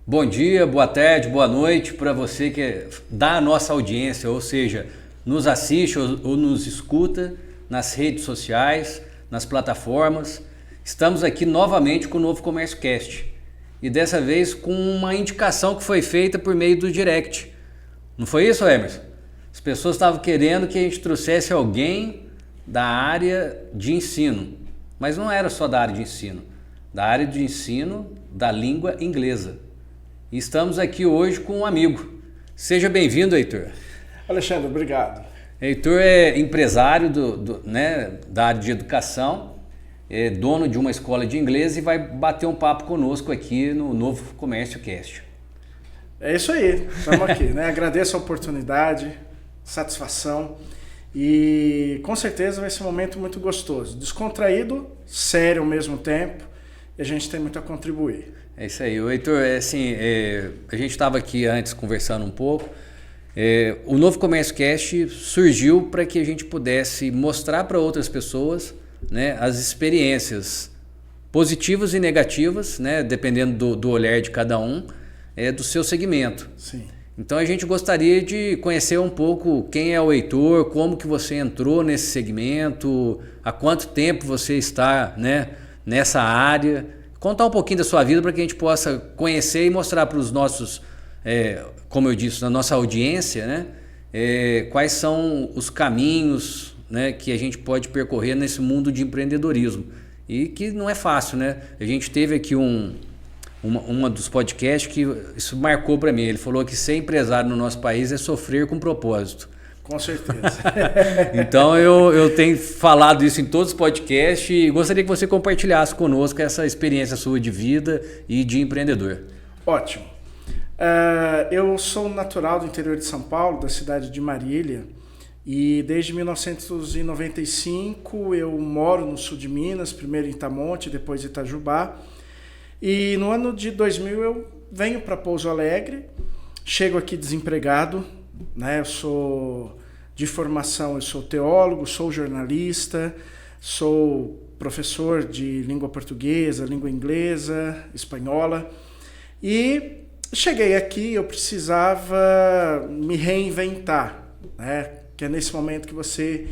Bom dia, boa tarde, boa noite para você que é da nossa audiência, ou seja, nos assiste ou nos escuta nas redes sociais, nas plataformas. Estamos aqui novamente com o Novo Comércio Cast e dessa vez com uma indicação que foi feita por meio do direct. Não foi isso, Emerson? As pessoas estavam querendo que a gente trouxesse alguém da área de ensino, mas não era só da área de ensino, da área de ensino da língua inglesa. E estamos aqui hoje com um amigo. Seja bem-vindo, Heitor. Alexandre, obrigado. Heitor é empresário da área de educação, é dono de uma escola de inglês e vai bater um papo conosco aqui no Novo Comércio Cast. É isso aí, estamos aqui, né? Agradeço a oportunidade, satisfação e com certeza vai ser um momento muito gostoso, descontraído, sério ao mesmo tempo e a gente tem muito a contribuir. É isso aí, o Heitor, a gente estava aqui antes conversando um pouco. O Novo Comércio Cast surgiu para que a gente pudesse mostrar para outras pessoas, né, as experiências positivas e negativas, né, dependendo do olhar de cada um, do seu segmento. Sim. Então a gente gostaria de conhecer um pouco quem é o Heitor, como que você entrou nesse segmento, há quanto tempo você está, né, nessa área. Contar um pouquinho da sua vida para que a gente possa conhecer e mostrar para os nossos, como eu disse, na nossa audiência, né, quais são os caminhos, né, que a gente pode percorrer nesse mundo de empreendedorismo. E que não é fácil, né? A gente teve aqui uma dos podcasts que isso marcou para mim. Ele falou que ser empresário no nosso país é sofrer com propósito. Com certeza. Então eu tenho falado isso em todos os podcasts e gostaria que você compartilhasse conosco essa experiência sua de vida e de empreendedor. Ótimo. Eu sou natural do interior de São Paulo, da cidade de Marília, e desde 1995 eu moro no sul de Minas, primeiro em Itamonte, depois em Itajubá. E no ano de 2000 eu venho para Pouso Alegre, chego aqui desempregado, né? Eu sou de formação, eu sou teólogo, sou jornalista, sou professor de língua portuguesa, língua inglesa, espanhola. E cheguei aqui, eu precisava me reinventar, né? Que é nesse momento que você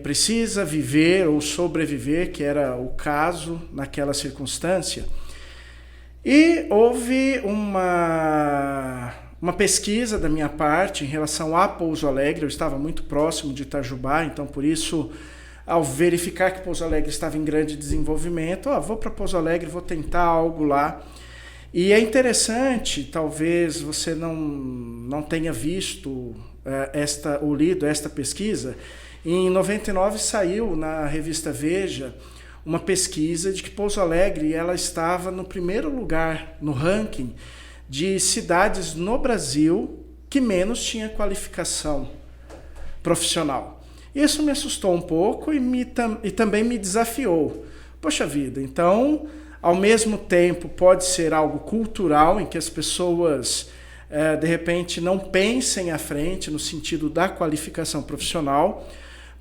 precisa viver ou sobreviver, que era o caso naquela circunstância. E houve uma pesquisa da minha parte em relação a Pouso Alegre. Eu estava muito próximo de Itajubá, então por isso, ao verificar que Pouso Alegre estava em grande desenvolvimento, vou para Pouso Alegre, vou tentar algo lá. E é interessante, talvez você não tenha visto ou lido esta pesquisa. Em 99 saiu na revista Veja uma pesquisa de que Pouso Alegre ela estava no primeiro lugar no ranking de cidades no Brasil que menos tinha qualificação profissional. Isso me assustou um pouco e também me desafiou. Poxa vida, então, ao mesmo tempo pode ser algo cultural em que as pessoas de repente não pensem à frente no sentido da qualificação profissional.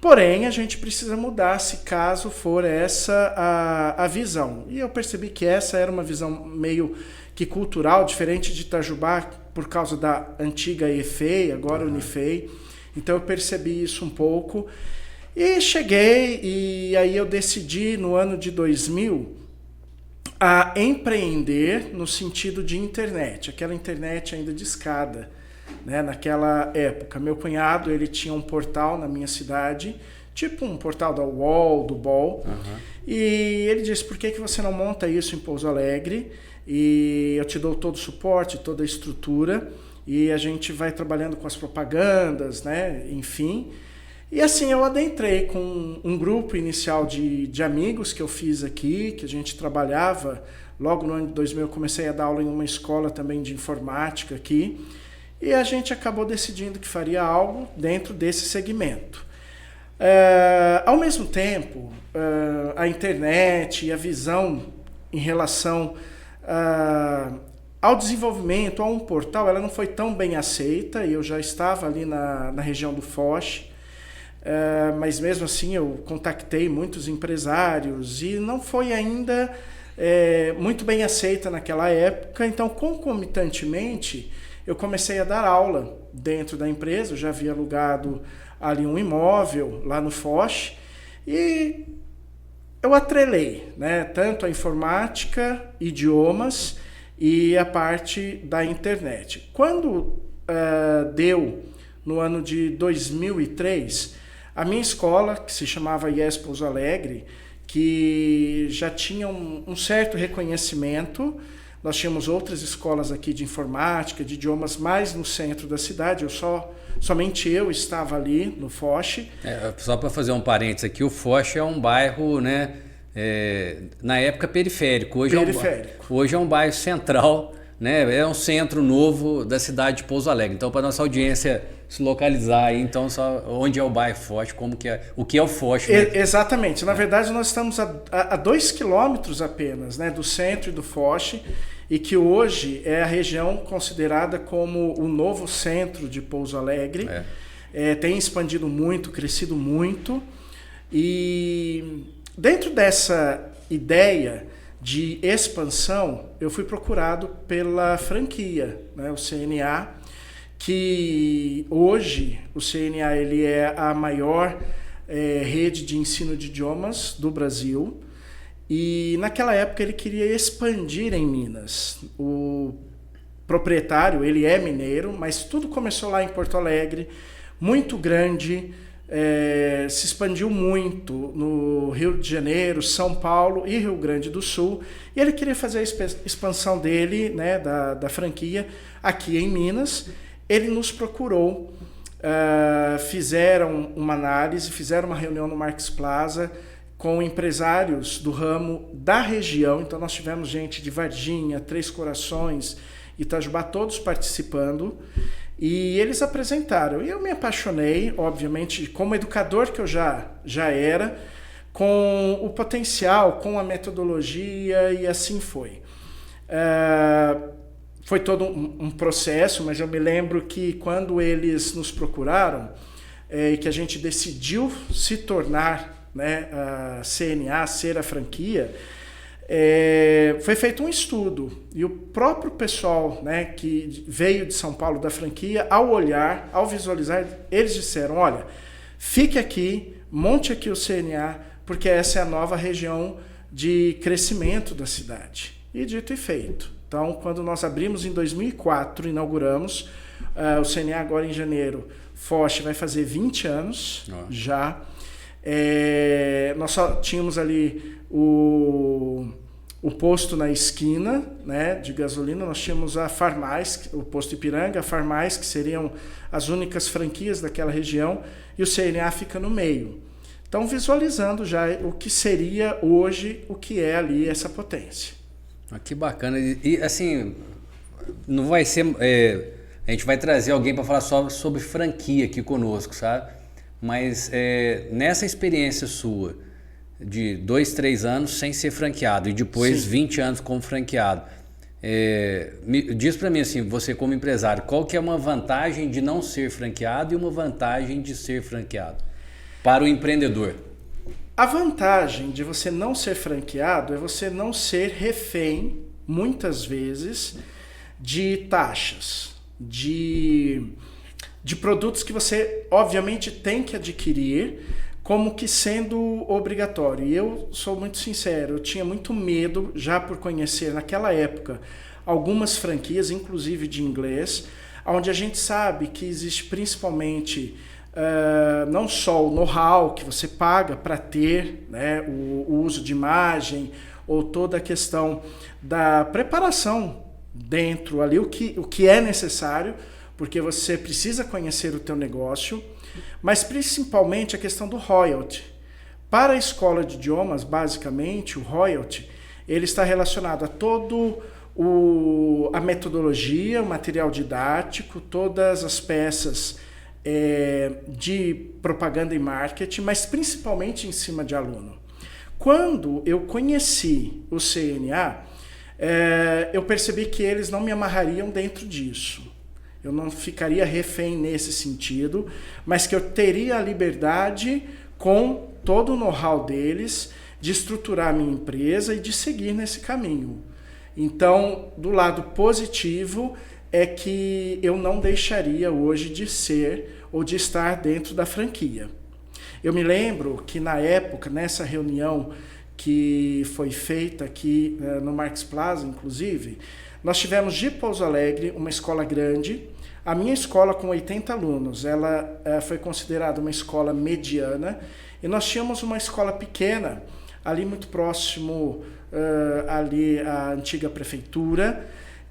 Porém, a gente precisa mudar se caso for essa a visão. E eu percebi que essa era uma visão meio que cultural, diferente de Itajubá, por causa da antiga EFEI, agora Unifei. Então eu percebi isso um pouco. E cheguei, e aí eu decidi no ano de 2000 a empreender no sentido de internet, aquela internet ainda de escada. Né, naquela época, meu cunhado ele tinha um portal na minha cidade, tipo um portal da UOL, do BOL, e ele disse, por que você não monta isso em Pouso Alegre e eu te dou todo o suporte, toda a estrutura e a gente vai trabalhando com as propagandas, né, enfim. E assim eu adentrei com um grupo inicial de amigos que eu fiz aqui, que a gente trabalhava. Logo no ano de 2000 eu comecei a dar aula em uma escola também de informática aqui. E a gente acabou decidindo que faria algo dentro desse segmento. Ao mesmo tempo, a internet e a visão em relação ao desenvolvimento, a um portal, ela não foi tão bem aceita. Eu já estava ali na região do Foz, mas mesmo assim eu contactei muitos empresários e não foi ainda muito bem aceita naquela época. Então, concomitantemente, eu comecei a dar aula dentro da empresa. Eu já havia alugado ali um imóvel lá no Foch e eu atrelei, né, tanto a informática, idiomas e a parte da internet. Quando deu no ano de 2003, a minha escola, que se chamava IES Pouso Alegre, que já tinha um certo reconhecimento. Nós tínhamos outras escolas aqui de informática, de idiomas, mais no centro da cidade. Somente eu estava ali no Foch. Só para fazer um parênteses aqui, o Foch é um bairro, né, na época periférico. Hoje é um bairro central, né, é um centro novo da cidade de Pouso Alegre. Então, para nossa audiência se localizar aí, então, só onde é o bairro Foch, o que é o Foch. Exatamente. Na verdade, nós estamos a 2 quilômetros apenas, né, do centro e do Foch, e que hoje é a região considerada como o novo centro de Pouso Alegre. Tem expandido muito, crescido muito, e dentro dessa ideia de expansão, eu fui procurado pela franquia, né, o CNA, que hoje o CNA ele é a maior rede de ensino de idiomas do Brasil. E naquela época ele queria expandir em Minas. O proprietário, ele é mineiro, mas tudo começou lá em Porto Alegre, muito grande, se expandiu muito no Rio de Janeiro, São Paulo e Rio Grande do Sul. E ele queria fazer a expansão dele, né, da franquia, aqui em Minas. Ele nos procurou, fizeram uma análise, fizeram uma reunião no Marques Plaza, com empresários do ramo da região. Então nós tivemos gente de Varginha, Três Corações, Itajubá, todos participando, e eles apresentaram. E eu me apaixonei, obviamente, como educador que eu já era, com o potencial, com a metodologia, e assim foi. Foi todo um processo, mas eu me lembro que quando eles nos procuraram, e que a gente decidiu se tornar, né, a CNA, ser a franquia, foi feito um estudo, e o próprio pessoal, né, que veio de São Paulo da franquia, ao olhar, ao visualizar, eles disseram: olha, fique aqui, monte aqui o CNA, porque essa é a nova região de crescimento da cidade. E dito e feito. Então, quando nós abrimos em 2004, inauguramos o CNA agora em janeiro, Foch vai fazer 20 anos já. Nós só tínhamos ali o posto na esquina, né, de gasolina. Nós tínhamos a Farmais, o posto Ipiranga, a Farmais, que seriam as únicas franquias daquela região, e o CNA fica no meio. Então, visualizando já o que seria hoje, o que é ali essa potência. Que bacana. E assim, não vai ser... a gente vai trazer alguém para falar só sobre franquia aqui conosco, sabe? Mas nessa experiência sua, de 2, 3 anos sem ser franqueado e depois Sim. 20 anos como franqueado, diz para mim assim, você como empresário, qual que é uma vantagem de não ser franqueado e uma vantagem de ser franqueado para o empreendedor? A vantagem de você não ser franqueado é você não ser refém, muitas vezes, de taxas, de produtos que você, obviamente, tem que adquirir, como que sendo obrigatório. E eu sou muito sincero, eu tinha muito medo, já por conhecer naquela época algumas franquias, inclusive de inglês, onde a gente sabe que existe principalmente não só o know-how que você paga para ter, né, o uso de imagem, ou toda a questão da preparação dentro ali, o que é necessário, porque você precisa conhecer o teu negócio, mas principalmente a questão do royalty. Para a escola de idiomas, basicamente, o royalty, ele está relacionado a todo a metodologia, o material didático, todas as peças de propaganda e marketing, mas principalmente em cima de aluno. Quando eu conheci o CNA, eu percebi que eles não me amarrariam dentro disso. Eu não ficaria refém nesse sentido, mas que eu teria a liberdade com todo o know-how deles de estruturar a minha empresa e de seguir nesse caminho. Então, do lado positivo é que eu não deixaria hoje de ser ou de estar dentro da franquia. Eu me lembro que na época, nessa reunião que foi feita aqui no Marques Plaza, inclusive, nós tivemos de Pouso Alegre uma escola grande. A minha escola com 80 alunos, ela foi considerada uma escola mediana, e nós tínhamos uma escola pequena, ali muito próximo ali à antiga prefeitura.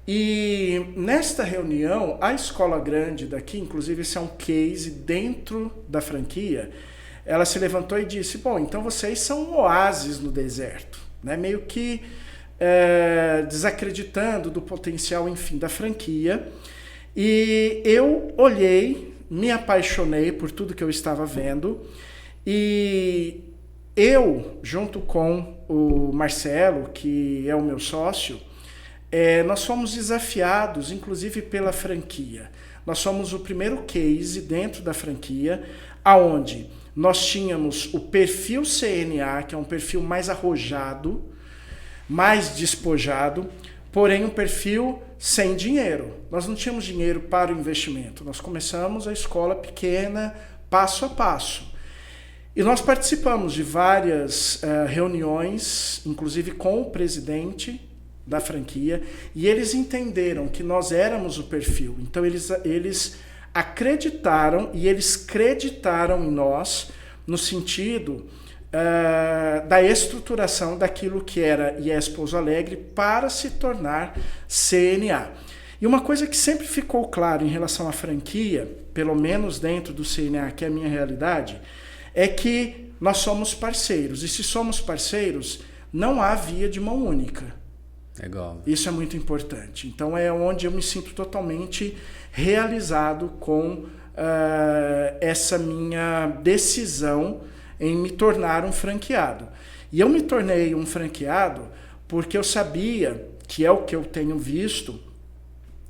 E nesta reunião, a escola grande daqui, inclusive esse é um case dentro da franquia, ela se levantou e disse, bom, então vocês são um oásis no deserto, né? Meio que desacreditando do potencial, enfim, da franquia. E eu olhei, me apaixonei por tudo que eu estava vendo, e eu, junto com o Marcelo, que é o meu sócio, nós fomos desafiados, inclusive pela franquia. Nós somos o primeiro case dentro da franquia, aonde nós tínhamos o perfil CNA, que é um perfil mais arrojado, mais despojado, porém um perfil sem dinheiro. Nós não tínhamos dinheiro para o investimento. Nós começamos a escola pequena, passo a passo. E nós participamos de várias reuniões, inclusive com o presidente da franquia, e eles entenderam que nós éramos o perfil. Então eles acreditaram e eles creditaram em nós no sentido da estruturação daquilo que era IES Pouso Alegre para se tornar CNA. E uma coisa que sempre ficou claro em relação à franquia, pelo menos dentro do CNA, que é a minha realidade, é que nós somos parceiros. E se somos parceiros, não há via de mão única. Legal. Isso é muito importante. Então é onde eu me sinto totalmente realizado com essa minha decisão em me tornar um franqueado. E eu me tornei um franqueado porque eu sabia, que é o que eu tenho visto,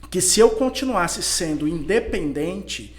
que se eu continuasse sendo independente,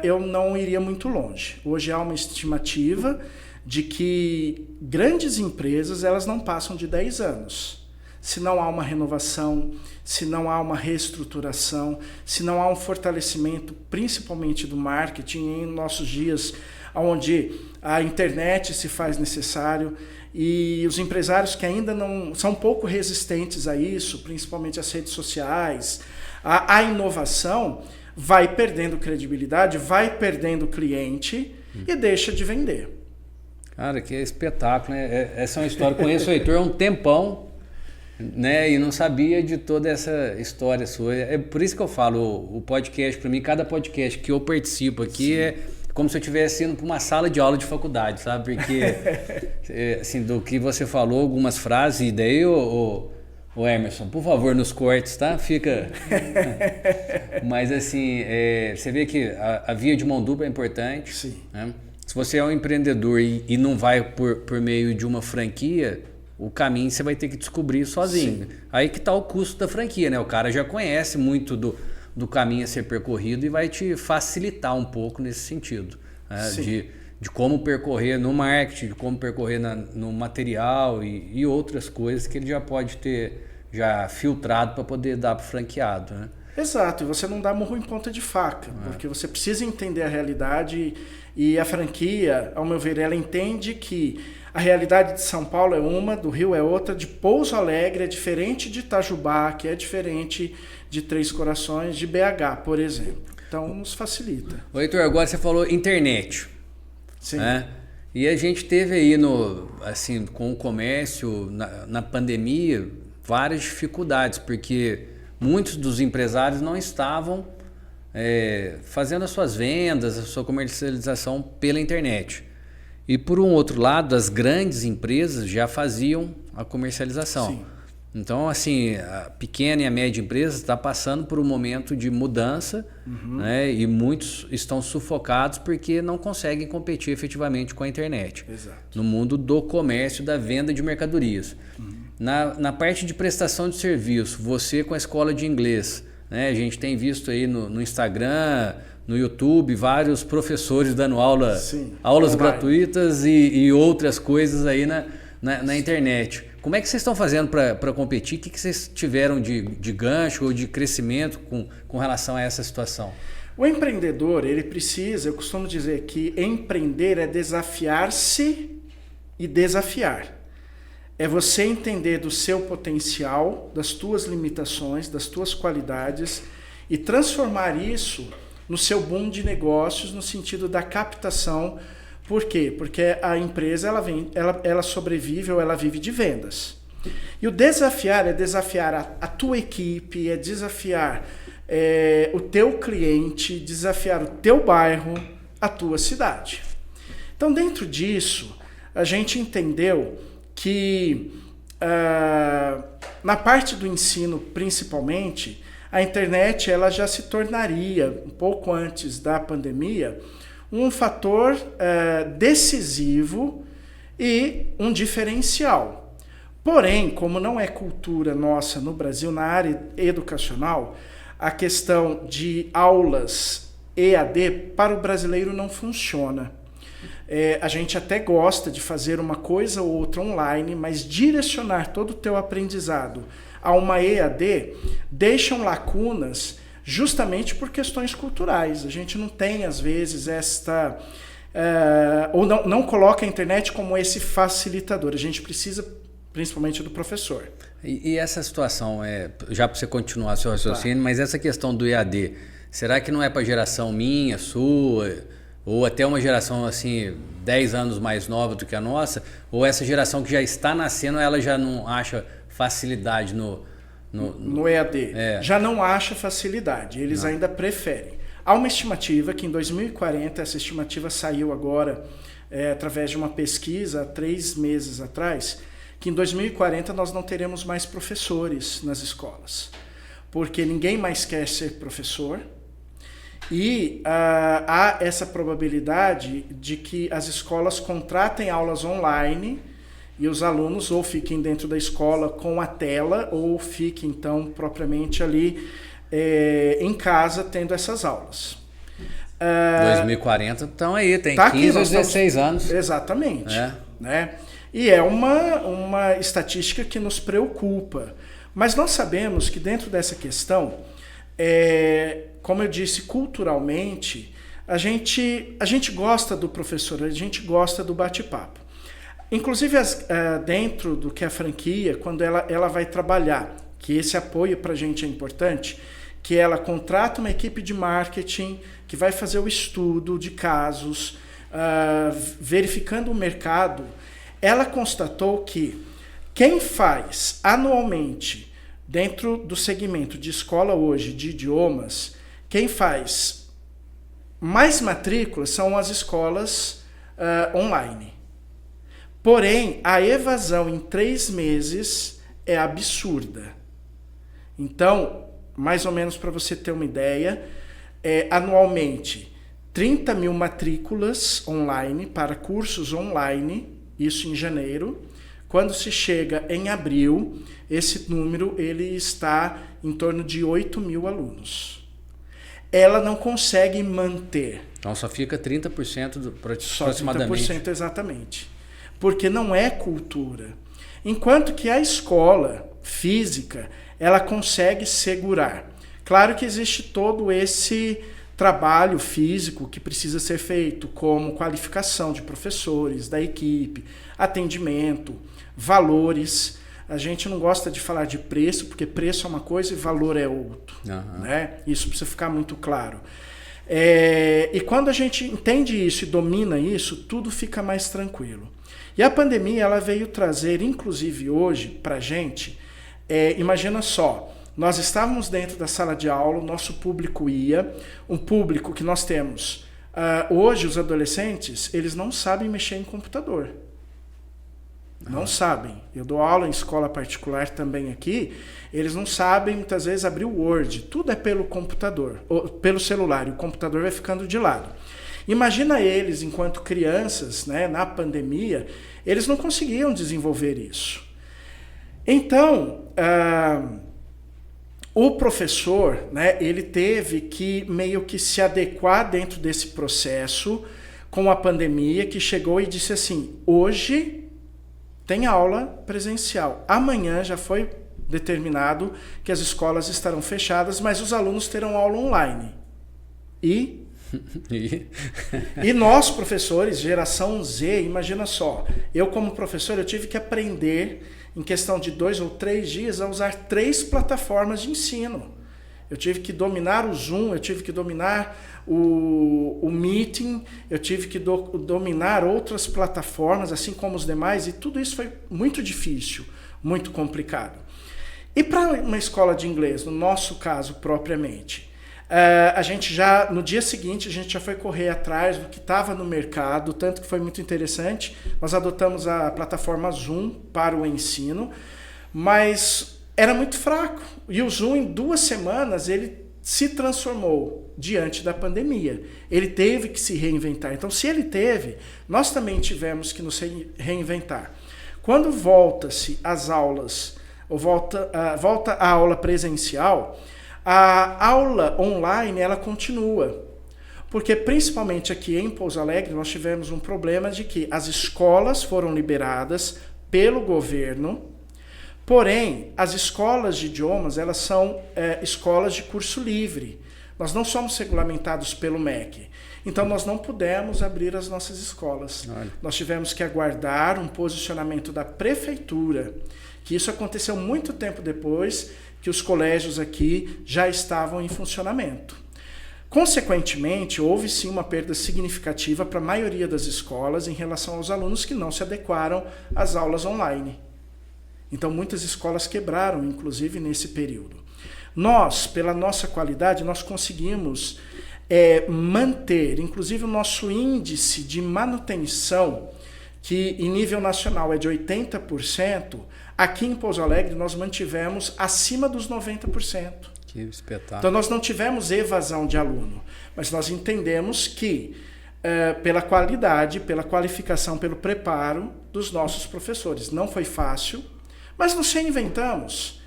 eu não iria muito longe. Hoje há uma estimativa de que grandes empresas elas não passam de 10 anos. Se não há uma renovação, se não há uma reestruturação, se não há um fortalecimento, principalmente do marketing, em nossos dias, onde a internet se faz necessário, e os empresários que ainda não são um pouco resistentes a isso, principalmente as redes sociais, a inovação, vai perdendo credibilidade, vai perdendo cliente e deixa de vender. Cara, que espetáculo, né? Essa é uma história. Conheço o Heitor há um tempão, né? E não sabia de toda essa história sua. É por isso que eu falo, o podcast, para mim, cada podcast que eu participo aqui Sim. é como se eu estivesse indo para uma sala de aula de faculdade, sabe? Porque, assim, do que você falou, algumas frases, e daí, o Emerson, por favor, nos cortes, tá? Fica... Mas, assim, você vê que a via de mão dupla é importante. Sim. Né? Se você é um empreendedor e não vai por meio de uma franquia, o caminho você vai ter que descobrir sozinho. Sim. Aí que está o custo da franquia, né? O cara já conhece muito do caminho a ser percorrido e vai te facilitar um pouco nesse sentido. Né? De como percorrer no marketing, de como percorrer no material e outras coisas que ele já pode ter já filtrado para poder dar para o franqueado. Né? Exato, e você não dá murro em ponta de faca, porque você precisa entender a realidade e a franquia, ao meu ver, ela entende que a realidade de São Paulo é uma, do Rio é outra, de Pouso Alegre é diferente de Itajubá, que é diferente de Três Corações, de BH, por exemplo. Então, nos facilita. Ô, Heitor, agora você falou internet. Sim. Né? E a gente teve aí, assim, com o comércio, na pandemia, várias dificuldades, porque muitos dos empresários não estavam fazendo as suas vendas, a sua comercialização pela internet. E por um outro lado, as grandes empresas já faziam a comercialização. Sim. Então, assim, a pequena e a média empresa está passando por um momento de mudança, né? E muitos estão sufocados porque não conseguem competir efetivamente com a internet. Exato. No mundo do comércio, da venda de mercadorias. Na parte de prestação de serviço, você com a escola de inglês, né? A gente tem visto aí no Instagram, no YouTube vários professores dando aulas online, gratuitas e outras coisas aí na internet. Como é que vocês estão fazendo para competir? O que vocês tiveram de gancho ou de crescimento com relação a essa situação? O empreendedor, ele precisa, eu costumo dizer que empreender é desafiar-se e desafiar. É você entender do seu potencial, das tuas limitações, das tuas qualidades e transformar isso no seu boom de negócios, no sentido da captação. Por quê? Porque a empresa ela sobrevive ou ela vive de vendas. E o desafiar é desafiar a tua equipe, é desafiar o teu cliente, desafiar o teu bairro, a tua cidade. Então, dentro disso, a gente entendeu que na parte do ensino, principalmente, a internet ela já se tornaria, um pouco antes da pandemia, um fator decisivo e um diferencial. Porém, como não é cultura nossa no Brasil, na área educacional, a questão de aulas EAD para o brasileiro não funciona. A gente até gosta de fazer uma coisa ou outra online, mas direcionar todo o teu aprendizado a uma EAD deixam lacunas justamente por questões culturais. A gente não tem, às vezes, ou não coloca a internet como esse facilitador. A gente precisa, principalmente, do professor. E essa situação, já para você continuar seu raciocínio, mas essa questão do EAD, será que não é para a geração minha, sua, ou até uma geração assim 10 anos mais nova do que a nossa, ou essa geração que já está nascendo, ela já não acha facilidade no EAD? Já não acha facilidade, eles ainda preferem. Há uma estimativa que em 2040, essa estimativa saiu agora através de uma pesquisa há 3 meses atrás, que em 2040 nós não teremos mais professores nas escolas, porque ninguém mais quer ser professor e há essa probabilidade de que as escolas contratem aulas online e os alunos ou fiquem dentro da escola com a tela ou fiquem então propriamente ali em casa tendo essas aulas. 2040 então aí, tem 15 ou 16 anos. Exatamente. Né? E é uma estatística que nos preocupa. Mas nós sabemos que dentro dessa questão, como eu disse, culturalmente, a gente gosta do professor, a gente gosta do bate-papo. Inclusive, dentro do que é a franquia, quando ela vai trabalhar, que esse apoio para a gente é importante, que ela contrata uma equipe de marketing que vai fazer o estudo de casos, verificando o mercado. Ela constatou que quem faz anualmente, dentro do segmento de escola hoje de idiomas, quem faz mais matrículas são as escolas online. Porém, a evasão em 3 meses é absurda. Então, mais ou menos para você ter uma ideia, anualmente 30 mil matrículas online para cursos online, isso em janeiro. Quando se chega em abril, esse número ele está em torno de 8 mil alunos. Ela não consegue manter. Então só fica 30% só aproximadamente. 30% exatamente. Porque não é cultura. Enquanto que a escola física, ela consegue segurar. Claro que existe todo esse trabalho físico que precisa ser feito, como qualificação de professores, da equipe, atendimento, valores. A gente não gosta de falar de preço, porque preço é uma coisa e valor é outro. Né? Isso precisa ficar muito claro. E quando a gente entende isso e domina isso, tudo fica mais tranquilo. E a pandemia ela veio trazer, inclusive hoje, para a gente, imagina só, nós estávamos dentro da sala de aula, o nosso público ia, um público que nós temos. Hoje, os adolescentes, eles não sabem mexer em computador. Não sabem. Eu dou aula em escola particular também aqui, eles não sabem, muitas vezes, abrir o Word. Tudo é pelo computador, ou pelo celular, e o computador vai ficando de lado. Imagina eles, enquanto crianças, né, na pandemia, eles não conseguiam desenvolver isso. Então, O professor, né, ele teve que meio que se adequar dentro desse processo com a pandemia, que chegou e disse assim, hoje tem aula presencial, amanhã já foi determinado que as escolas estarão fechadas, mas os alunos terão aula online. E nós, professores, geração Z, imagina só, eu como professor, eu tive que aprender em questão de 2 ou 3 dias a usar 3 plataformas de ensino. Eu tive que dominar o Zoom, eu tive que dominar o Meeting, eu tive que dominar outras plataformas, assim como os demais, e tudo isso foi muito difícil, muito complicado. E para uma escola de inglês, no nosso caso propriamente, a gente já, no dia seguinte, a gente já foi correr atrás do que estava no mercado, tanto que foi muito interessante. Nós adotamos a plataforma Zoom para o ensino, mas era muito fraco. E o Zoom, em 2 semanas, ele se transformou diante da pandemia. Ele teve que se reinventar. Então, se ele teve, nós também tivemos que nos reinventar. Quando volta-se às aulas, ou volta a aula presencial, a aula online ela continua, porque principalmente aqui em Pouso Alegre nós tivemos um problema de que as escolas foram liberadas pelo governo, porém as escolas de idiomas elas são escolas de curso livre, nós não somos regulamentados pelo MEC, então nós não pudemos abrir as nossas escolas. Olha. Nós tivemos que aguardar um posicionamento da prefeitura, que isso aconteceu muito tempo depois que os colégios aqui já estavam em funcionamento. Consequentemente, houve sim uma perda significativa para a maioria das escolas em relação aos alunos que não se adequaram às aulas online. Então, muitas escolas quebraram, inclusive, nesse período. Nós, pela nossa qualidade, nós conseguimos manter, inclusive, o nosso índice de manutenção, que em nível nacional é de 80%, aqui em Pouso Alegre nós mantivemos acima dos 90%. Que espetáculo. Então nós não tivemos evasão de aluno, mas nós entendemos que pela qualidade, pela qualificação, pelo preparo dos nossos professores. Não foi fácil, mas nos reinventamos,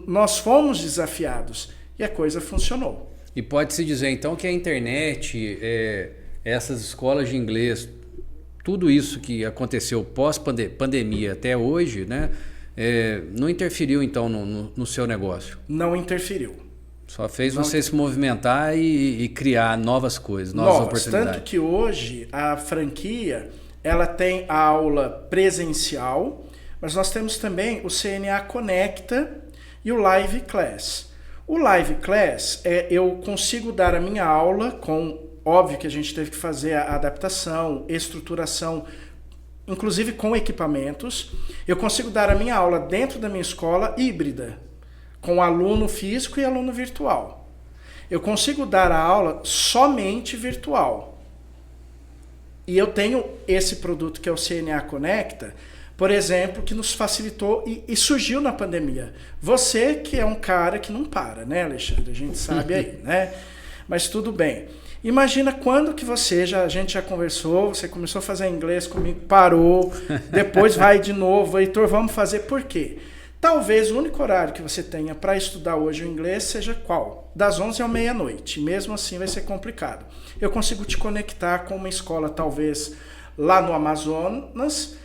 nós fomos desafiados e a coisa funcionou. E pode-se dizer então que a internet, essas escolas de inglês, tudo isso que aconteceu pós-pandemia até hoje, né, não interferiu então no seu negócio? Não interferiu. Só fez você se movimentar e criar novas coisas, novas oportunidades. Tanto que hoje a franquia ela tem a aula presencial, mas nós temos também o CNA Conecta e o Live Class. O Live Class eu consigo dar a minha aula com... Óbvio que a gente teve que fazer a adaptação, estruturação, inclusive com equipamentos. Eu consigo dar a minha aula dentro da minha escola híbrida, com aluno físico e aluno virtual. Eu consigo dar a aula somente virtual. E eu tenho esse produto que é o CNA Conecta, por exemplo, que nos facilitou e surgiu na pandemia. Você que é um cara que não para, né, Alexandre? A gente sabe aí, né? Mas tudo bem. Imagina quando que a gente já conversou, você começou a fazer inglês comigo, parou, depois vai de novo, Heitor, vamos fazer por quê? Talvez o único horário que você tenha para estudar hoje o inglês seja qual? Das 11 à meia-noite, mesmo assim vai ser complicado. Eu consigo te conectar com uma escola talvez lá no Amazonas,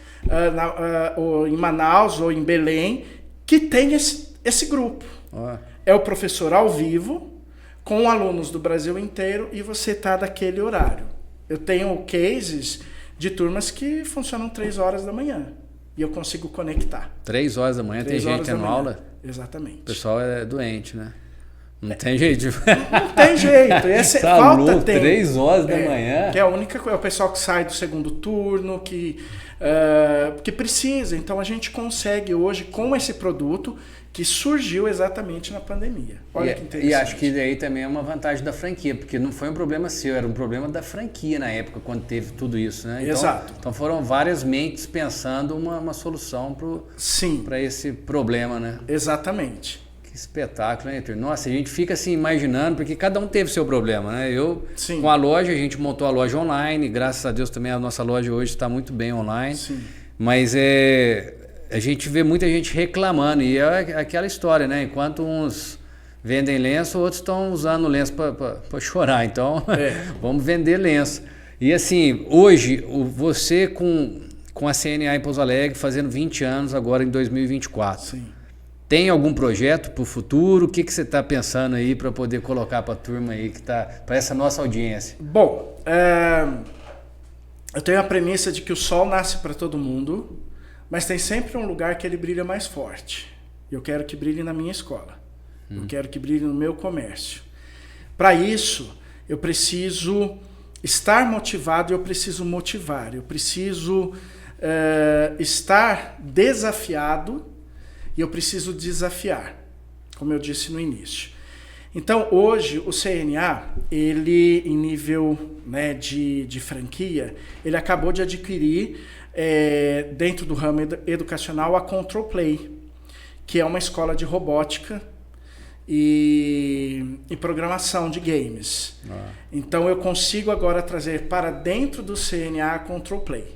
ou em Manaus ou em Belém, que tem esse grupo. É o professor ao vivo, com alunos do Brasil inteiro e você está daquele horário. Eu tenho cases de turmas que funcionam 3 horas da manhã e eu consigo conectar. 3 horas da manhã tem gente tendo aula? Exatamente. O pessoal é doente, né? Não tem jeito. Não tem jeito. Essa tá falta louco, tem. 3 horas da manhã? Que é a única coisa. É o pessoal que sai do segundo turno, que precisa. Então a gente consegue hoje com esse produto que surgiu exatamente na pandemia. Olha que interessante. E acho que daí também é uma vantagem da franquia, porque não foi um problema seu, era um problema da franquia na época, quando teve tudo isso, né? Então, exato. Então foram várias mentes pensando uma solução para esse problema, né? Exatamente. Que espetáculo, né, Heitor? Nossa, a gente fica assim imaginando, porque cada um teve seu problema, né? Sim. Com a loja, a gente montou a loja online, graças a Deus também a nossa loja hoje está muito bem online. Sim. Mas a gente vê muita gente reclamando, e é aquela história, né? Enquanto uns vendem lenço, outros estão usando lenço para chorar. Então, vamos vender lenço. E assim, hoje, você com a CNA em Pouso Alegre, fazendo 20 anos agora em 2024. Sim. Tem algum projeto para o futuro? O que você está pensando aí para poder colocar para a turma aí, que tá para essa nossa audiência? Bom, eu tenho a premissa de que o sol nasce para todo mundo, mas tem sempre um lugar que ele brilha mais forte. Eu quero que brilhe na minha escola. Eu quero que brilhe no meu comércio. Para isso, eu preciso estar motivado e eu preciso motivar. Eu preciso estar desafiado e eu preciso desafiar, como eu disse no início. Então, hoje, o CNA, ele, em nível, né, de franquia, ele acabou de adquirir, dentro do ramo educacional, a Control Play, que é uma escola de robótica e programação de games. Então, eu consigo agora trazer para dentro do CNA a Control Play.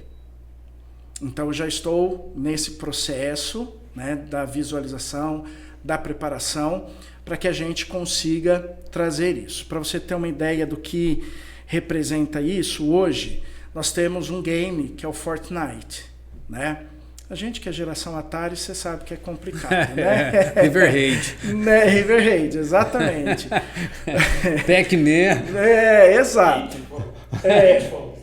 Então, eu já estou nesse processo, né, da visualização, da preparação, para que a gente consiga trazer isso. Para você ter uma ideia do que representa isso, hoje nós temos um game que é o Fortnite, né? A gente que é geração Atari, você sabe que é complicado, né? River Raid. Né? River Raid, exatamente. Pac-Man. Exato.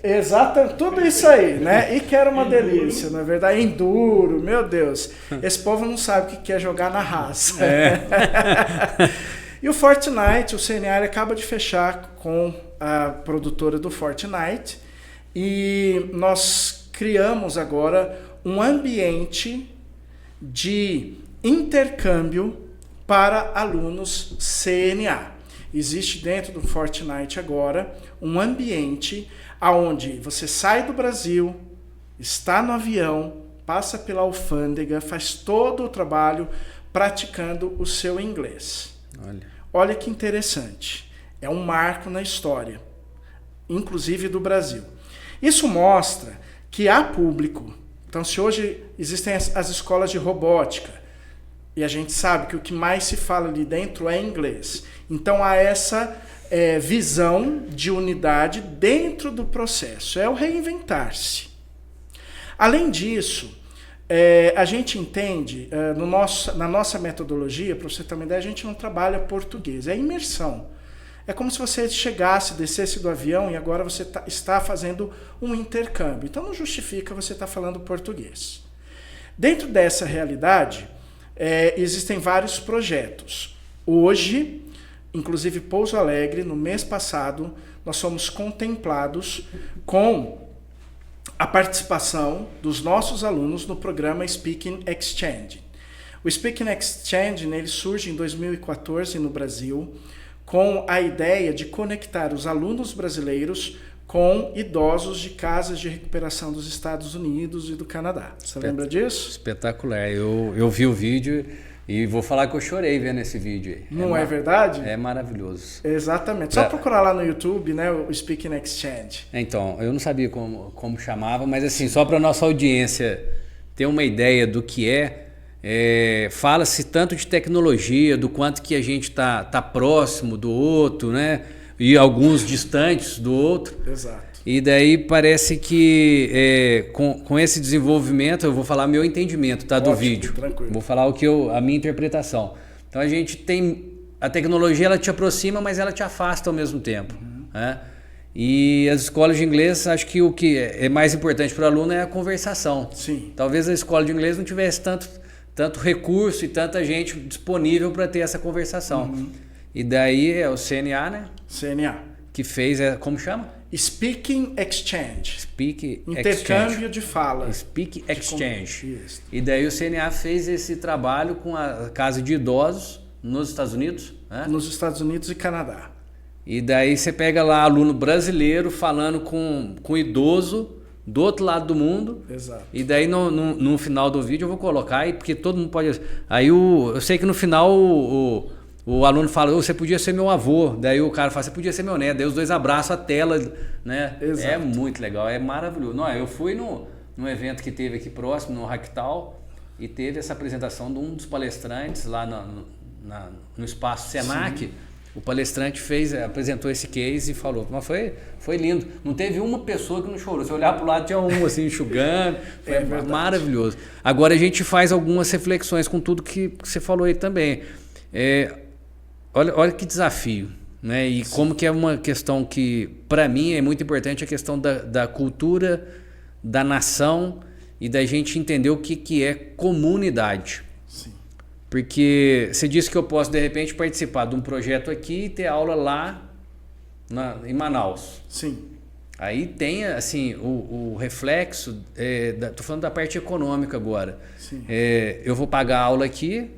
Exato, tudo isso aí, né? E que era uma delícia, na verdade, enduro, meu Deus. Esse povo não sabe o que é jogar na raça. E o Fortnite, o CNA acaba de fechar com a produtora do Fortnite e nós criamos agora um ambiente de intercâmbio para alunos CNA. Existe dentro do Fortnite agora um ambiente onde você sai do Brasil, está no avião, passa pela alfândega, faz todo o trabalho praticando o seu inglês. Olha que interessante. É um marco na história, inclusive do Brasil. Isso mostra que há público. Então, se hoje existem as escolas de robótica, e a gente sabe que o que mais se fala ali dentro é inglês, então há essa visão de unidade dentro do processo, é o reinventar-se. Além disso, a gente entende, na nossa metodologia, para você ter uma ideia, a gente não trabalha português, é imersão. É como se você chegasse, descesse do avião e agora você está fazendo um intercâmbio. Então não justifica você estar falando português. Dentro dessa realidade, existem vários projetos. Hoje, inclusive Pouso Alegre, no mês passado, nós fomos contemplados com a participação dos nossos alunos no programa Speaking Exchange. O Speaking Exchange, ele surge em 2014 no Brasil, com a ideia de conectar os alunos brasileiros com idosos de casas de recuperação dos Estados Unidos e do Canadá. Você lembra disso? Espetacular. Eu vi o vídeo e vou falar que eu chorei vendo esse vídeo. Não é verdade? É maravilhoso. Exatamente. Só procurar lá no YouTube, né, o Speaking Exchange. Então, eu não sabia como chamava, mas assim, só para a nossa audiência ter uma ideia do que fala-se tanto de tecnologia, do quanto que a gente tá próximo do outro, né? E alguns distantes do outro. Exato. E daí parece que com esse desenvolvimento, eu vou falar meu entendimento, tá, do vídeo. Tranquilo. Vou falar a minha interpretação. Então a gente tem... A tecnologia, ela te aproxima, mas ela te afasta ao mesmo tempo. Né? E as escolas de inglês, acho que o que é mais importante para o aluno é a conversação. Sim. Talvez a escola de inglês não tivesse tanto recurso e tanta gente disponível para ter essa conversação. E daí é o CNA, né? CNA. Que fez, como chama? Speaking Exchange. Intercâmbio Exchange. De fala. Speak Exchange. Isso. E daí o CNA fez esse trabalho com a casa de idosos nos Estados Unidos. Né? Nos Estados Unidos e Canadá. E daí você pega lá aluno brasileiro falando com idoso do outro lado do mundo. Exato. E daí no final do vídeo eu vou colocar aí, porque todo mundo pode... Aí eu sei que no final o aluno fala, você podia ser meu avô. Daí o cara fala, você podia ser meu neto. Daí os dois abraçam a tela, né? Exato. É muito legal, é maravilhoso. Não, eu fui num evento que teve aqui próximo, no Hacktal, e teve essa apresentação de um dos palestrantes lá no espaço Senac, o palestrante apresentou esse case e falou, mas foi lindo. Não teve uma pessoa que não chorou. Se olhar para o lado, tinha um assim, enxugando. Foi maravilhoso. Agora a gente faz algumas reflexões com tudo que você falou aí também. Olha que desafio. Né? E como que é uma questão que, para mim, é muito importante a questão da cultura, da nação e da gente entender o que é comunidade. Porque você disse que eu posso, de repente, participar de um projeto aqui e ter aula lá em Manaus. Sim. Aí tem, assim, o reflexo, estou falando da parte econômica agora. Sim. Eu vou pagar aula aqui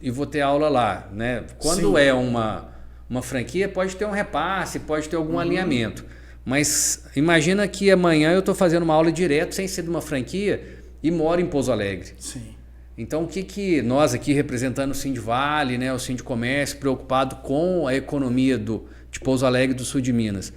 e vou ter aula lá. Né? Quando Sim. é uma franquia, pode ter um repasse, pode ter algum alinhamento. Mas imagina que amanhã eu estou fazendo uma aula direto, sem ser de uma franquia, e moro em Pouso Alegre. Sim. Então, o que nós aqui representando o Sindivale, né, o Sindicomércio, preocupado com a economia de Pouso Alegre do sul de Minas.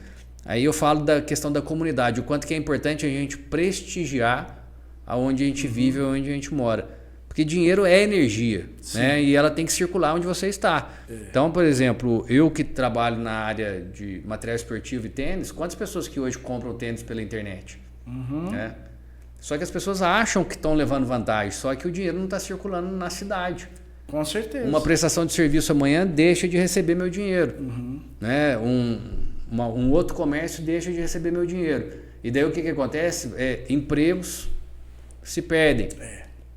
Aí eu falo da questão da comunidade, o quanto que é importante a gente prestigiar aonde a gente vive, onde a gente mora. Porque dinheiro é energia, né, e ela tem que circular onde você está. Então, por exemplo, eu que trabalho na área de material esportivo e tênis, quantas pessoas que hoje compram tênis pela internet? Né? Só que as pessoas acham que estão levando vantagem, só que o dinheiro não está circulando na cidade. Com certeza. Uma prestação de serviço amanhã deixa de receber meu dinheiro. Né? Um outro comércio deixa de receber meu dinheiro. E daí o que acontece? Empregos se perdem.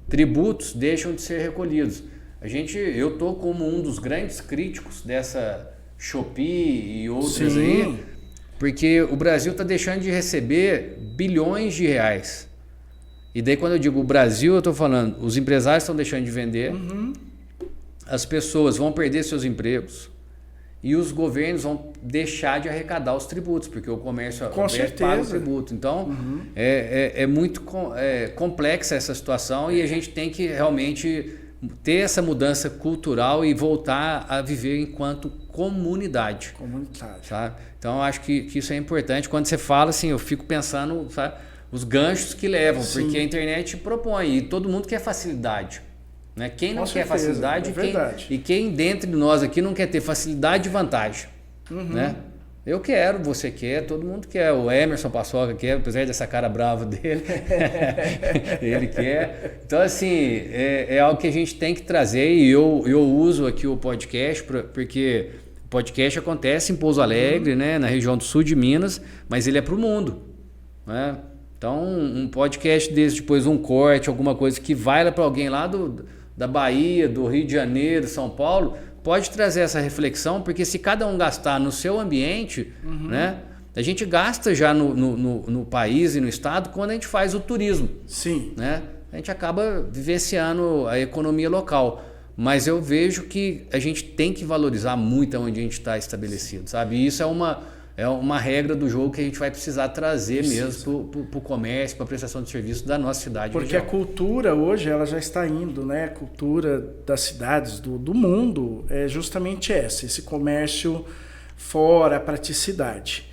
Tributos deixam de ser recolhidos. Eu estou como um dos grandes críticos dessa Shopee e outras aí, porque o Brasil está deixando de receber bilhões de reais. E daí quando eu digo o Brasil, eu estou falando, os empresários estão deixando de vender, as pessoas vão perder seus empregos e os governos vão deixar de arrecadar os tributos, porque o comércio paga o tributo. Então, é muito complexa essa situação e a gente tem que realmente ter essa mudança cultural e voltar a viver enquanto comunidade. Sabe? Então, eu acho que isso é importante. Quando você fala assim, eu fico pensando, sabe, os ganchos que levam, porque a internet propõe e todo mundo quer facilidade. Né? Quem não quer facilidade e quem dentre nós aqui não quer ter facilidade e vantagem. Né? Eu quero, você quer, todo mundo quer. O Emerson Paçoca quer, apesar dessa cara brava dele, ele quer. Então, assim, é algo que a gente tem que trazer e eu uso aqui o podcast porque o podcast acontece em Pouso Alegre, né, na região do sul de Minas, mas ele é para o mundo. Né? Então, um podcast desse, depois um corte, alguma coisa que vai para alguém lá da Bahia, do Rio de Janeiro, São Paulo, pode trazer essa reflexão, porque se cada um gastar no seu ambiente, né, a gente gasta já no país e no estado quando a gente faz o turismo. Né? A gente acaba vivenciando a economia local. Mas eu vejo que a gente tem que valorizar muito onde a gente está estabelecido, sabe? E isso é uma regra do jogo que a gente vai precisar trazer mesmo para o comércio, para a prestação de serviço da nossa cidade. Porque a cultura hoje ela já está indo, né? A cultura das cidades, do mundo, é justamente esse comércio fora, a praticidade.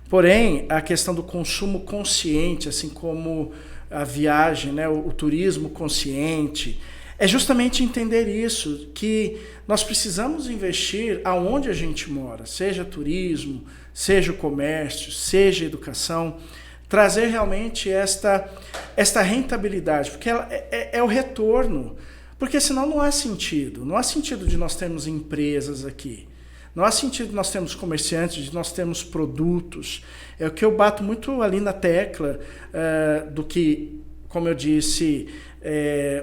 Porém, a questão do consumo consciente, assim como a viagem, né? O turismo consciente, é justamente entender isso, que nós precisamos investir aonde a gente mora, seja turismo, seja o comércio, seja a educação, trazer realmente esta rentabilidade, porque ela é o retorno, porque senão não há sentido de nós termos empresas aqui, não há sentido de nós termos comerciantes, de nós termos produtos. É o que eu bato muito ali na tecla do que, como eu disse,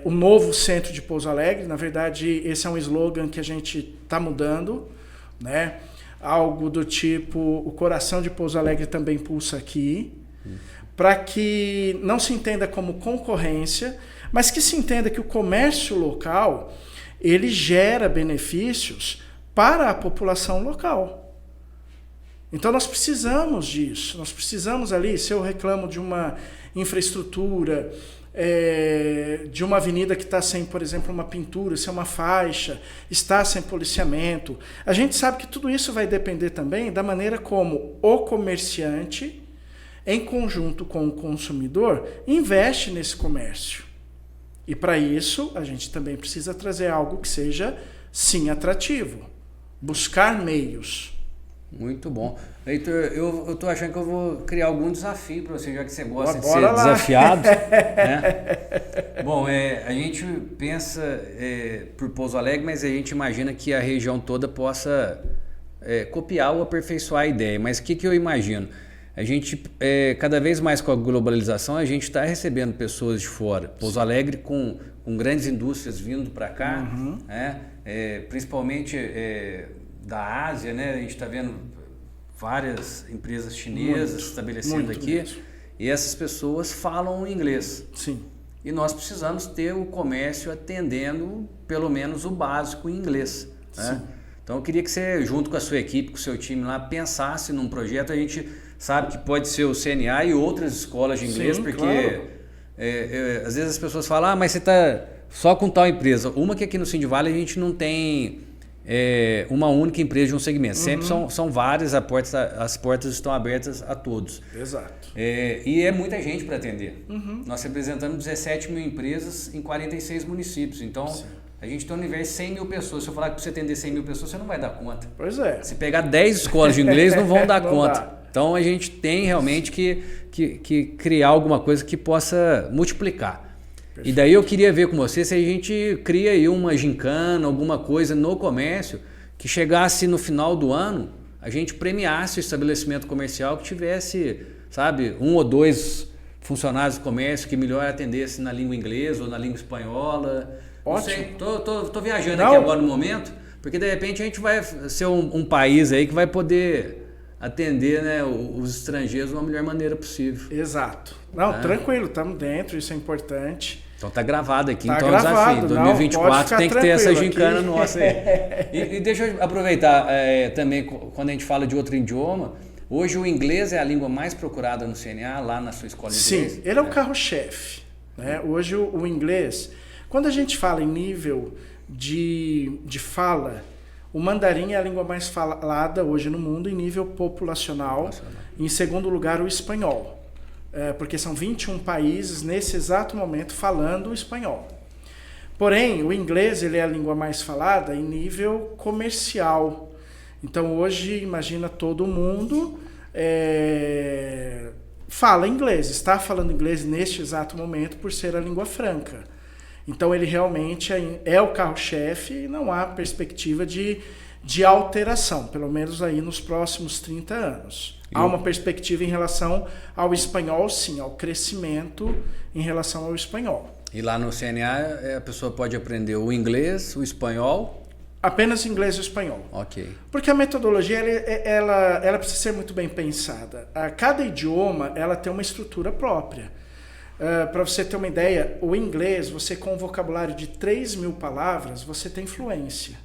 o novo centro de Pouso Alegre. Na verdade, esse é um slogan que a gente está mudando, né? Algo do tipo, o coração de Pouso Alegre também pulsa aqui, para que não se entenda como concorrência, mas que se entenda que o comércio local, ele gera benefícios para a população local. Então nós precisamos disso, nós precisamos ali, se eu reclamo de uma infraestrutura, de uma avenida que está sem, por exemplo, uma pintura, se é uma faixa, está sem policiamento. A gente sabe que tudo isso vai depender também da maneira como o comerciante, em conjunto com o consumidor, investe nesse comércio. E para isso, a gente também precisa trazer algo que seja sim, atrativo. Buscar meios. Muito bom. Heitor, eu tô achando que eu vou criar algum desafio para você, já que você gosta de Bora ser lá. desafiado. Né? Bom, a gente pensa por Pouso Alegre, mas a gente imagina que a região toda possa copiar ou aperfeiçoar a ideia. Mas o que eu imagino? A gente, cada vez mais com a globalização, a gente está recebendo pessoas de fora. Pouso Alegre com grandes indústrias vindo para cá, né? Principalmente da Ásia, né? A gente está vendo várias empresas chinesas estabelecendo aqui. Mesmo. E essas pessoas falam inglês. Sim. E nós precisamos ter o comércio atendendo pelo menos o básico em inglês. Né? Então eu queria que você, junto com a sua equipe, com o seu time lá, pensasse num projeto. A gente sabe que pode ser o CNA e outras escolas de inglês, porque claro. Às vezes as pessoas falam, mas você está só com tal empresa. Uma que aqui no Sindivale a gente não tem uma única empresa de um segmento. Sempre são várias, as portas estão abertas a todos. Exato. E é muita gente para atender. Nós representamos 17 mil empresas em 46 municípios. Então, sim. A gente tem um universo de 100 mil pessoas. Se eu falar que para você atender 100 mil pessoas, você não vai dar conta. Pois é. Se pegar 10 escolas de inglês, não vão dar conta. Dá. Então, a gente tem realmente que criar alguma coisa que possa multiplicar. Perfeito. E daí eu queria ver com você se a gente cria aí uma gincana, alguma coisa no comércio, que chegasse no final do ano, a gente premiasse o estabelecimento comercial que tivesse, sabe, 1 ou 2 funcionários do comércio que melhor atendesse na língua inglesa ou na língua espanhola. Ótimo. Tô viajando aqui agora no momento, porque de repente a gente vai ser um país aí que vai poder atender, né, os estrangeiros de uma melhor maneira possível. Exato. Não, tranquilo, estamos dentro, isso é importante. Então tá gravado aqui, tá então gravado, é um desafio. 2024 tem que ter essa gincana aqui. Nossa aí. E deixa eu aproveitar também, quando a gente fala de outro idioma, hoje o inglês é a língua mais procurada no CNA, lá na sua escola de inglês? Sim, ele é o carro-chefe. Né? Hoje o inglês, quando a gente fala em nível de fala, o mandarim é a língua mais falada hoje no mundo em nível populacional. Em segundo lugar, o espanhol. Porque são 21 países nesse exato momento falando o espanhol. Porém, o inglês ele é a língua mais falada em nível comercial. Então, hoje, imagina todo mundo fala inglês, está falando inglês neste exato momento por ser a língua franca. Então, ele realmente é o carro-chefe e não há perspectiva de alteração, pelo menos aí nos próximos 30 anos. Há uma perspectiva em relação ao espanhol, sim, ao crescimento em relação ao espanhol. E lá no CNA a pessoa pode aprender o inglês, o espanhol? Apenas inglês e espanhol. Ok. Porque a metodologia ela precisa ser muito bem pensada. Cada idioma ela tem uma estrutura própria. Para você ter uma ideia, o inglês, você com um vocabulário de 3.000 palavras, você tem fluência.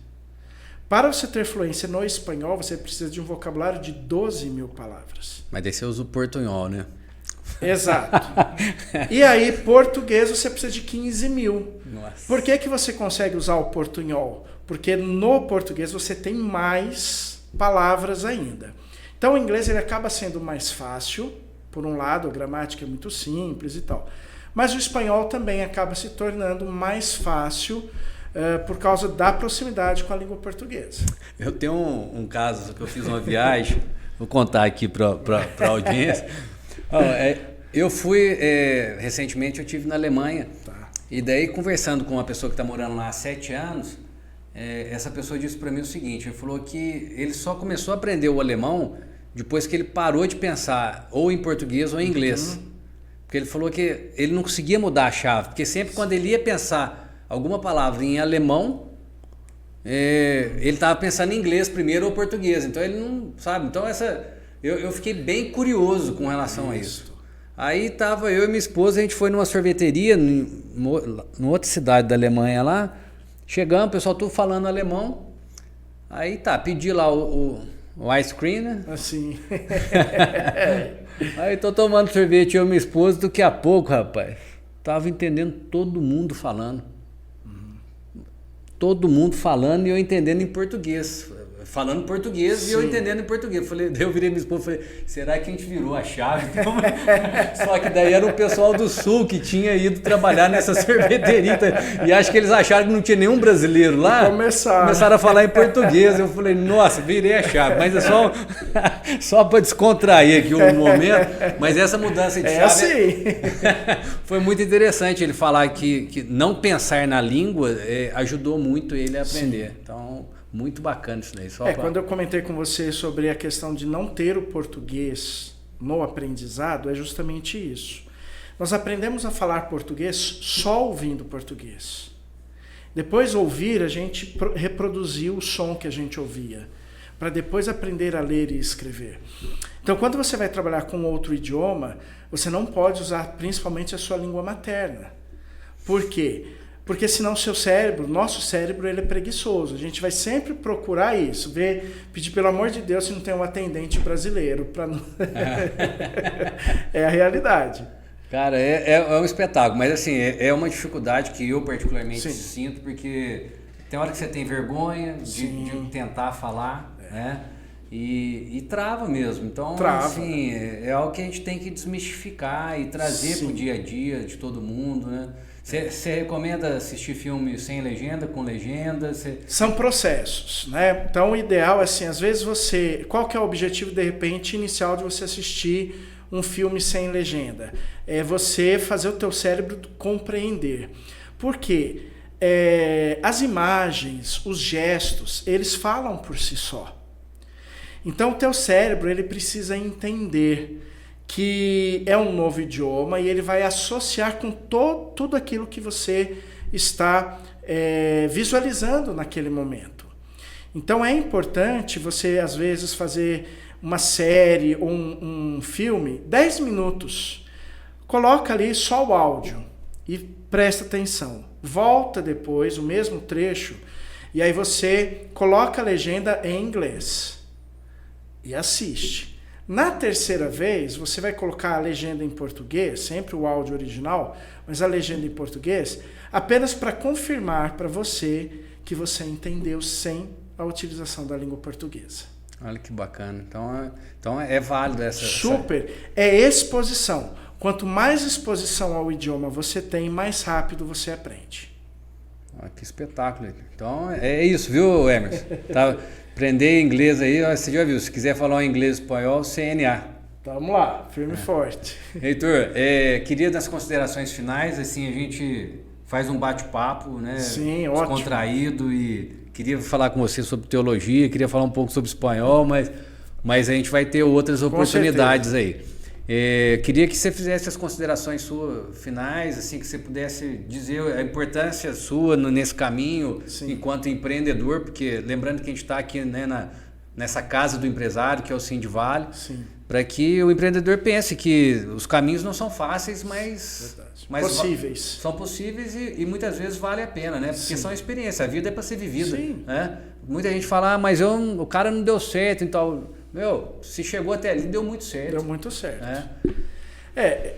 Para você ter fluência no espanhol, você precisa de um vocabulário de 12.000 palavras. Mas daí você usa o portunhol, né? Exato. E aí, português, você precisa de 15.000. Nossa. Por que você consegue usar o portunhol? Porque no português você tem mais palavras ainda. Então, o inglês ele acaba sendo mais fácil. Por um lado, a gramática é muito simples e tal. Mas o espanhol também acaba se tornando mais fácil por causa da proximidade com a língua portuguesa. Eu tenho um caso que eu fiz uma viagem, vou contar aqui para a audiência. Eu fui, recentemente eu estive na Alemanha, e daí conversando com uma pessoa que está morando lá há 7 anos, essa pessoa disse para mim o seguinte, ele falou que ele só começou a aprender o alemão depois que ele parou de pensar ou em português ou em inglês. Porque ele falou que ele não conseguia mudar a chave, porque sempre quando ele ia pensar alguma palavra em alemão, ele estava pensando em inglês primeiro ou português, então ele não sabe. Então eu fiquei bem curioso com relação a isso. Aí tava eu e minha esposa, a gente foi numa sorveteria numa outra cidade da Alemanha lá, chegamos, o pessoal tudo falando alemão, aí pedi lá o ice cream, né? Assim. Aí tô tomando sorvete eu e minha esposa, daqui a pouco, rapaz, tava entendendo todo mundo falando. Todo mundo falando e eu entendendo em português. falando português. Sim. E eu entendendo em português. Eu virei minha esposa e falei, será que a gente virou a chave? Então, só que daí era o pessoal do Sul que tinha ido trabalhar nessa sorveteria. E acho que eles acharam que não tinha nenhum brasileiro lá. Começaram a falar em português. Eu falei, nossa, virei a chave. Mas é só para descontrair aqui um momento. Mas essa mudança de chave assim. Foi muito interessante ele falar que não pensar na língua ajudou muito ele a aprender. Sim. Então, muito bacana isso daí. Quando eu comentei com você sobre a questão de não ter o português no aprendizado, é justamente isso. Nós aprendemos a falar português só ouvindo português. Depois ouvir, a gente reproduziu o som que a gente ouvia, para depois aprender a ler e escrever. Então, quando você vai trabalhar com outro idioma, você não pode usar principalmente a sua língua materna. Por quê? Porque senão nosso cérebro, ele é preguiçoso. A gente vai sempre procurar isso, pedir pelo amor de Deus se não tem um atendente brasileiro. Não... É a realidade. Cara, é um espetáculo, mas assim, é uma dificuldade que eu particularmente sinto, porque tem hora que você tem vergonha de tentar falar, né? E trava mesmo. Então, assim, é algo que a gente tem que desmistificar e trazer para o dia a dia de todo mundo, né? Você recomenda assistir filme sem legenda, com legenda? São processos, né? Então, o ideal é assim, às vezes qual que é o objetivo, de repente, inicial de você assistir um filme sem legenda? É você fazer o teu cérebro compreender. Por quê? As imagens, os gestos, eles falam por si só. Então, o teu cérebro, ele precisa entender que é um novo idioma e ele vai associar com tudo aquilo que você está visualizando naquele momento. Então é importante você, às vezes, fazer uma série ou um filme, 10 minutos, coloca ali só o áudio e presta atenção. Volta depois, o mesmo trecho, e aí você coloca a legenda em inglês e assiste. Na terceira vez, você vai colocar a legenda em português, sempre o áudio original, mas a legenda em português, apenas para confirmar para você que você entendeu sem a utilização da língua portuguesa. Olha que bacana. Então é válido essa... Super. É exposição. Quanto mais exposição ao idioma você tem, mais rápido você aprende. Ah, que espetáculo. Então é isso, viu, Emerson? Tá... Aprender inglês aí, você já viu, se quiser falar um inglês espanhol, CNA. Vamos lá, firme e forte. Heitor, queria das considerações finais, assim, a gente faz um bate-papo, né? Sim, descontraído, e queria falar com você sobre teologia, queria falar um pouco sobre espanhol, mas a gente vai ter outras oportunidades aí. Queria que você fizesse as considerações suas finais, assim, que você pudesse dizer a importância sua nesse caminho. Sim. Enquanto empreendedor, porque lembrando que a gente está aqui, né, nessa casa do empresário, que é o Sindivale, para que o empreendedor pense que os caminhos não são fáceis, mas possíveis. São possíveis e muitas vezes vale a pena, né? Porque são experiências, a vida é para ser vivida. Né? Muita gente fala, mas o cara não deu certo e tal. Se chegou até ali, deu muito certo. Deu muito certo.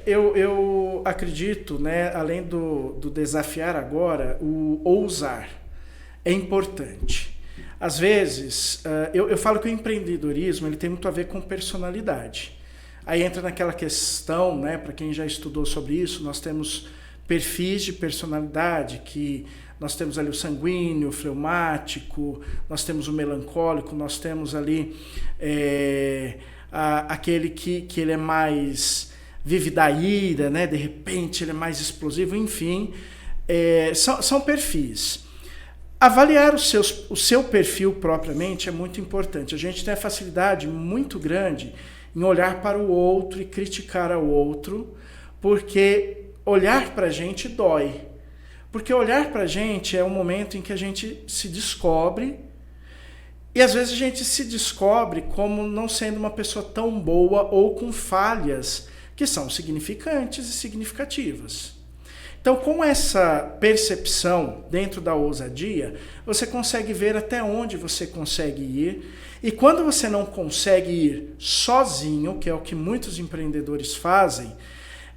Eu acredito, né, além do desafiar agora, o ousar é importante. Às vezes, eu falo que o empreendedorismo ele tem muito a ver com personalidade. Aí entra naquela questão, né, para quem já estudou sobre isso, nós temos perfis de personalidade que... Nós temos ali o sanguíneo, o fleumático, nós temos o melancólico, nós temos ali aquele que ele é mais... vive da ira, né? De repente ele é mais explosivo, enfim. São perfis. Avaliar o seu perfil propriamente é muito importante. A gente tem a facilidade muito grande em olhar para o outro e criticar ao outro, porque olhar para a gente dói. Porque olhar para a gente é um momento em que a gente se descobre e às vezes a gente se descobre como não sendo uma pessoa tão boa ou com falhas que são significantes e significativas. Então, com essa percepção dentro da ousadia, você consegue ver até onde você consegue ir. E quando você não consegue ir sozinho, que é o que muitos empreendedores fazem,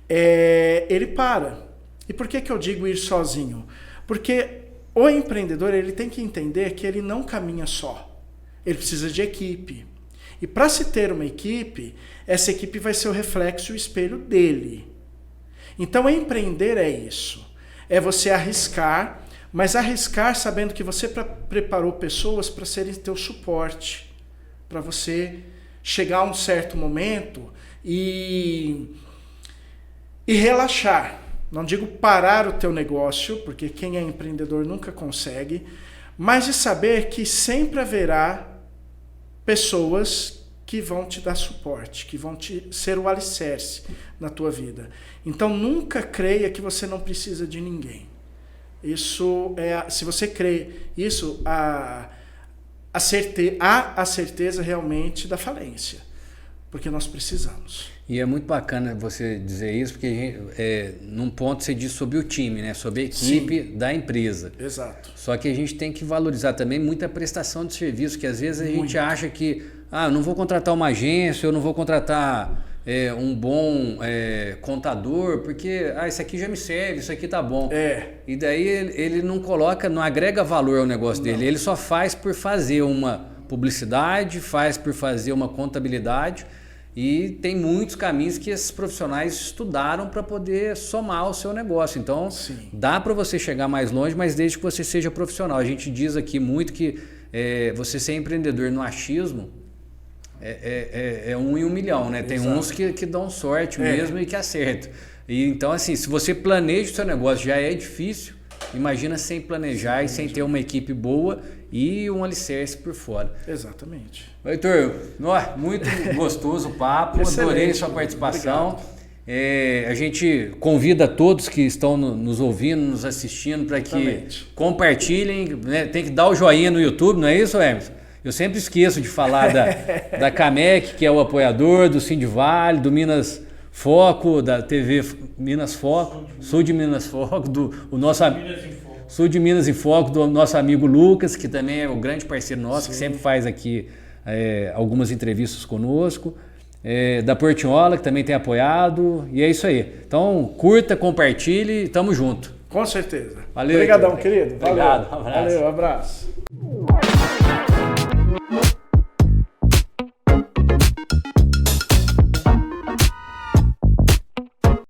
ele para. E por que eu digo ir sozinho? Porque o empreendedor ele tem que entender que ele não caminha só. ele precisa de equipe. E para se ter uma equipe, essa equipe vai ser o reflexo e o espelho dele. Então, empreender é isso. É você arriscar, mas arriscar sabendo que você preparou pessoas para serem teu suporte, para você chegar a um certo momento e relaxar. Não digo parar o teu negócio, porque quem é empreendedor nunca consegue, mas de saber que sempre haverá pessoas que vão te dar suporte, que vão ser o alicerce na tua vida. Então nunca creia que você não precisa de ninguém. Isso se você crê isso, há a certeza realmente da falência, porque nós precisamos. E é muito bacana você dizer isso, porque num ponto você diz sobre o time, né? Sobre a equipe Sim. da empresa. Exato. Só que a gente tem que valorizar também muita prestação de serviço, que às vezes a gente acha que eu não vou contratar uma agência, eu não vou contratar um bom contador, porque esse aqui já me serve, isso aqui tá bom. E daí ele não coloca, não agrega valor ao negócio dele, ele só faz por fazer uma publicidade, faz por fazer uma contabilidade. E tem muitos caminhos que esses profissionais estudaram para poder somar ao seu negócio. Então, Sim. dá para você chegar mais longe, mas desde que você seja profissional. A gente diz aqui muito que você ser empreendedor no achismo é 1 em 1 milhão, né? Tem Exato. Uns que dão sorte mesmo e que acertam. E, então, assim, se você planeja o seu negócio já é difícil, imagina sem planejar e sem ter uma equipe boa e um alicerce por fora. Exatamente. Heitor, muito gostoso o papo, adorei sua participação. A gente convida todos que estão nos ouvindo, nos assistindo, para que compartilhem, né? Tem que dar o joinha no YouTube, não é isso, Emerson? Eu sempre esqueço de falar da Camec, que é o apoiador, do Sindivale, do Minas Foco, da TV Minas Foco, Sul de Minas Foco, o nosso Sul de Minas em Foco, do nosso amigo Lucas, que também é o grande parceiro nosso, Sim. que sempre faz aqui algumas entrevistas conosco, da Portinhola, que também tem apoiado, e é isso aí. Então, curta, compartilhe, tamo junto. Com certeza. Valeu. Obrigadão, querido. Obrigado, um abraço. Valeu, um abraço.